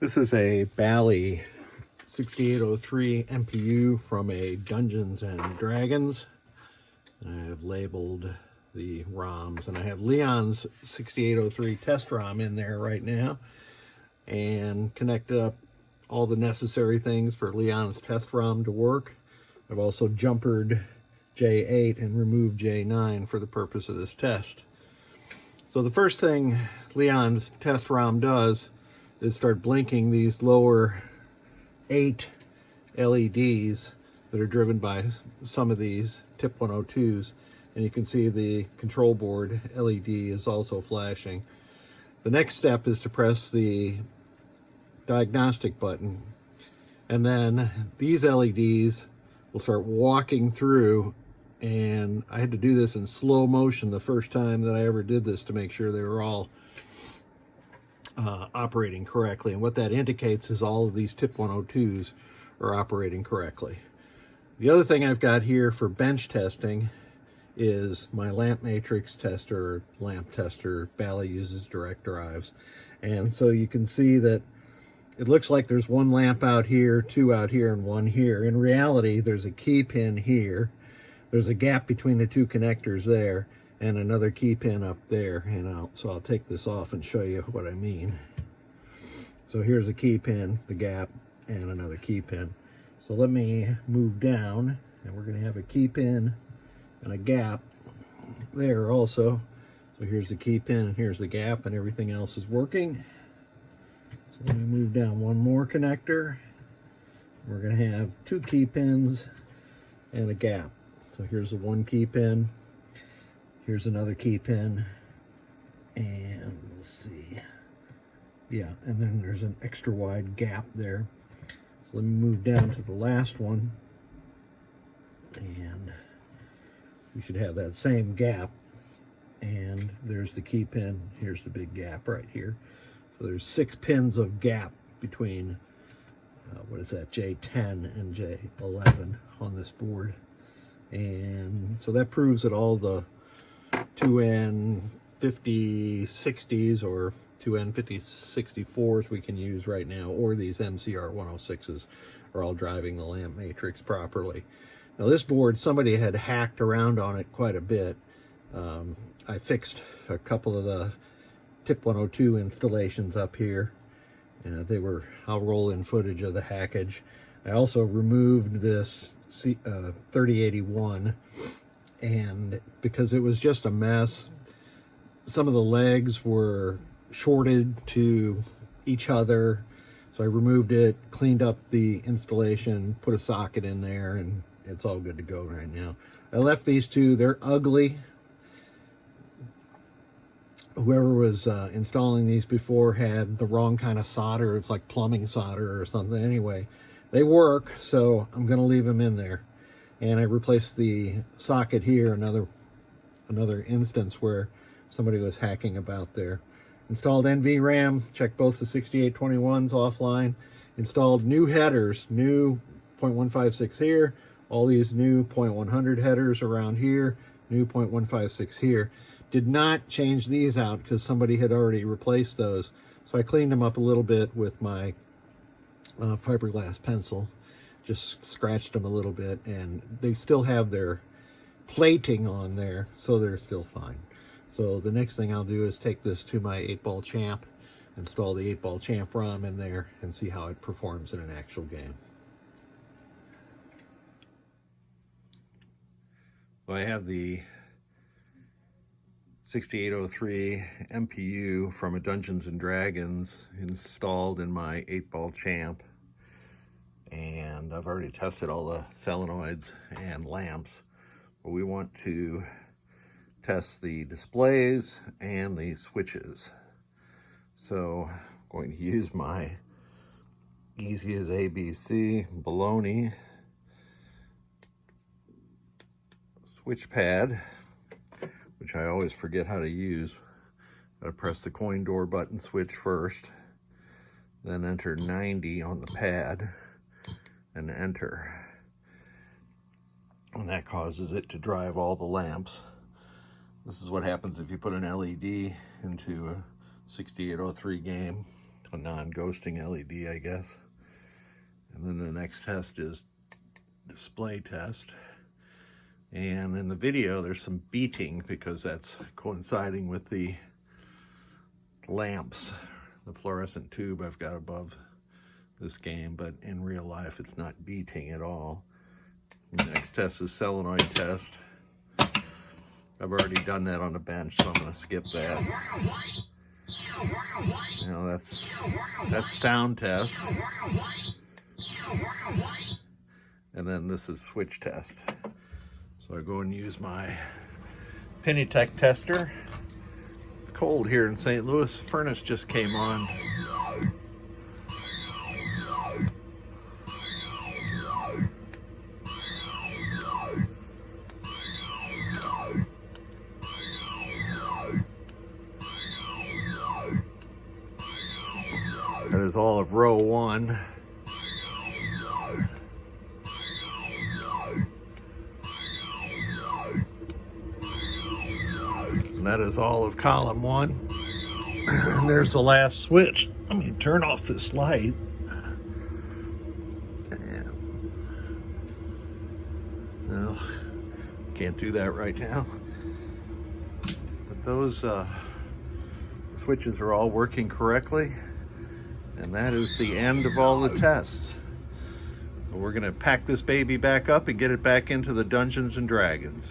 This is a Bally 6803 MPU from a Dungeons and Dragons. I have labeled the ROMs, and I have Leon's 6803 test ROM in there right now, and connected up all the necessary things for Leon's test ROM to work. I've also jumpered J8 and removed J9 for the purpose of this test. So the first thing Leon's test ROM does is start blinking these lower 8 LEDs that are driven by some of these tip 102s, and you can see the control board LED is also flashing. The next step is to press the diagnostic button, and then these LEDs will start walking through, and I had to do this in slow motion the first time that I ever did this to make sure they were all operating correctly. And what that indicates is all of these tip 102s are operating correctly. The other thing I've got here for bench testing is my lamp matrix tester, or lamp tester. Bally uses direct drives. And so you can see that it looks like there's one lamp out here, two out here, and one here. In reality, there's a key pin here. There's a gap between the two connectors there, and another key pin up there. And so I'll take this off and show you what I mean. So here's a key pin, the gap, and another key pin. So let me move down, and we're going to have a key pin and a gap there also. So here's the key pin, and here's the gap, and everything else is working. So let me move down one more connector. We're going to have two key pins and a gap. So here's the one key pin. Here's another key pin, and let's see, yeah, and then there's an extra wide gap there. So let me move down to the last one, and we should have that same gap, and there's the key pin, here's the big gap right here. So there's 6 pins of gap between, what is that, J10 and J11 on this board. And so that proves that all the 2N5060s or 2N5064s we can use right now, or these MCR 106s, are all driving the lamp matrix properly. Now this board, somebody had hacked around on it quite a bit. I fixed a couple of the tip 102 installations up here. I'll roll in footage of the hackage. I also removed this 3081, and because it was just a mess, some of the legs were shorted to each other, so I removed it, cleaned up the installation, put a socket in there, and it's all good to go right now. I left these two. They're ugly. Whoever was installing these before had the wrong kind of solder. It's like plumbing solder or something. Anyway, they work, so I'm going to leave them in there. And I replaced the socket here, another instance where somebody was hacking about there. Installed NVRAM, checked both the 6821s offline, installed new headers, new 0.156 here, all these new 0.100 headers around here, new 0.156 here. Did not change these out because somebody had already replaced those. So I cleaned them up a little bit with my fiberglass pencil. Just scratched them a little bit, and they still have their plating on there, so they're still fine. So the next thing I'll do is take this to my 8-ball champ, install the 8-ball champ ROM in there, and see how it performs in an actual game. So I have the 6803 MPU from a Dungeons and Dragons installed in my 8-ball champ, and I've already tested all the solenoids and lamps, but we want to test the displays and the switches. So I'm going to use my easy as ABC baloney switch pad, which I always forget how to use. Gotta press the coin door button switch first, then enter 90 on the pad and enter. And that causes it to drive all the lamps. This is what happens if you put an LED into a 6803 game. a non-ghosting LED, I guess. And then the next test is display test. And in the video, there's some beating because that's coinciding with the lamps, the fluorescent tube I've got above this game, but in real life, it's not beating at all. The next test is solenoid test. I've already done that on the bench, so I'm going to skip that. You know, that's sound test. And then this is switch test. So I go and use my Pennytech tester. Cold here in St. Louis. Furnace just came on. That is all of row 1. And that is all of column 1. And there's the last switch. Let me turn off this light. No, can't do that right now. But those switches are all working correctly. And that is the end of all the tests. So we're going to pack this baby back up and get it back into the Dungeons and Dragons.